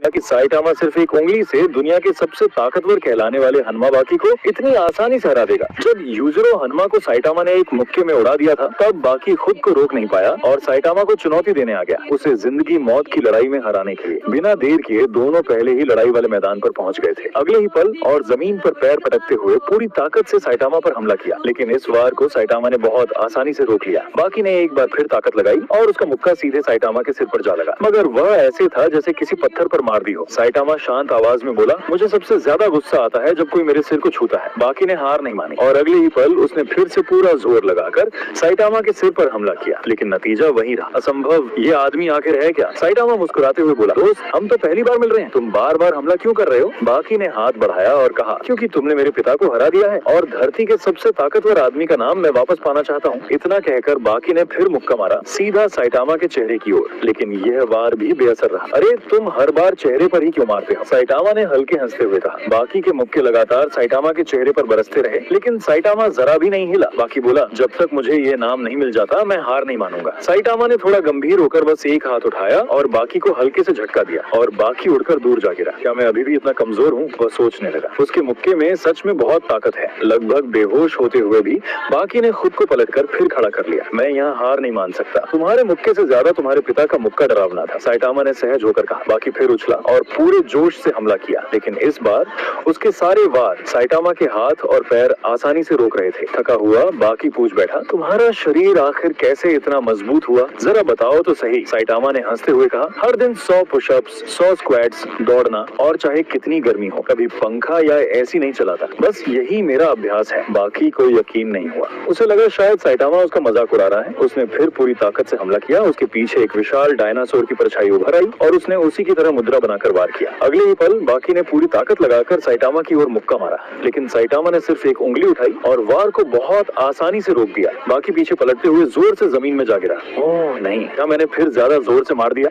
कि साइटामा सिर्फ एक उंगली से दुनिया के सबसे ताकतवर कहलाने वाले हनुमा बाकी को इतनी आसानी से हरा देगा। जब यूजुरो हनुमा को साइटामा ने एक मुक्के में उड़ा दिया था, तब बाकी खुद को रोक नहीं पाया और साइटामा को चुनौती देने आ गया, उसे जिंदगी मौत की लड़ाई में हराने के लिए। बिना देर किए दोनों पहले ही लड़ाई वाले मैदान पर पहुंच गए थे। अगले ही पल और जमीन पर पैर पटकते हुए पूरी ताकत से साइटामा पर हमला किया, लेकिन इस वार को साइटामा ने बहुत आसानी से रोक लिया। बाकी ने एक बार फिर ताकत लगाई और उसका मुक्का सीधे साइटामा के सिर पर जा लगा, मगर वह ऐसे था जैसे किसी पत्थर पर मार दी हो। साइटामा शांत आवाज में बोला, मुझे सबसे ज्यादा गुस्सा आता है जब कोई मेरे सिर को छूता है। बाकी ने हार नहीं मानी और अगले ही पल उसने फिर से पूरा जोर लगाकर साइटामा के सिर पर हमला किया, लेकिन नतीजा वही रहा। असंभव, ये आदमी आखिर है क्या? साइटामा मुस्कुराते हुए बोला, दोस्त, हम तो पहली बार मिल रहे हैं, तुम बार बार हमला क्यों कर रहे हो? बाकी ने हाथ बढ़ाया और कहा, क्योंकि तुमने मेरे पिता को हरा दिया है और धरती के सबसे ताकतवर आदमी का नाम मैं वापस पाना चाहता हूँ। इतना कहकर बाकी ने फिर मुक्का मारा, सीधा साइटामा के चेहरे की ओर, लेकिन यह वार भी बेअसर रहा। अरे तुम हर बार चेहरे पर ही क्यों मारते हो? साइटामा ने हल्के हंसते हुए कहा। बाकी के मुक्के लगातार साइटामा के चेहरे पर बरसते रहे, लेकिन साइटामा जरा भी नहीं हिला। बाकी बोला, जब तक मुझे ये नाम नहीं मिल जाता मैं हार नहीं मानूंगा। साइटामा ने थोड़ा गंभीर होकर बस एक हाथ उठाया और बाकी को हल्के से झटका दिया और बाकी उड़कर दूर जा गिरा। क्या मैं अभी भी इतना कमजोर हूँ? वह सोचने लगा। उसके मुक्के में सच में बहुत ताकत है। लगभग बेहोश होते हुए भी बाकी ने खुद को पलटकर फिर खड़ा कर लिया। मैं यहाँ हार नहीं मान सकता। तुम्हारे मुक्के से ज्यादा तुम्हारे पिता का मुक्का डरावना था, साइटामा ने सहज होकर कहा। बाकी फिर उछला और पूरे जोश से हमला किया, लेकिन इस बार उसके सारे वार साइटामा के हाथ और पैर आसानी से रोक रहे थे। थका हुआ बाकी पूछ बैठा, तुम्हारा शरीर आखिर कैसे इतना मजबूत हुआ? जरा बताओ तो सही। साइटामा ने हंसते हुए कहा, हर दिन 100 पुशअप्स, 100 स्क्वाट्स, दौड़ना, और चाहे कितनी गर्मी हो, कभी पंखा या एसी नहीं चलाता, बस यही मेरा अभ्यास है। बाकी को यकीन नहीं हुआ। उसे लगा शायद साइटामा उसका मजाक उड़ा रहा है। उसने फिर पूरी ताकत से हमला किया। उसके पीछे एक विशाल डायनासोर की परछाई उभर आई और उसने उसी की तरह मुद्रा बनाकर वार किया। अगले ही पल बाकी ने पूरी ताकत लगाकर साइटामा की ओर मुक्का मारा, लेकिन साइटामा ने सिर्फ एक उंगली उठाई और वार को बहुत आसानी से रोक दिया। बाकी पीछे पलटते हुए जोर से जमीन में जा गिरा। ओह नहीं, क्या मैंने फिर ज्यादा जोर से मार दिया?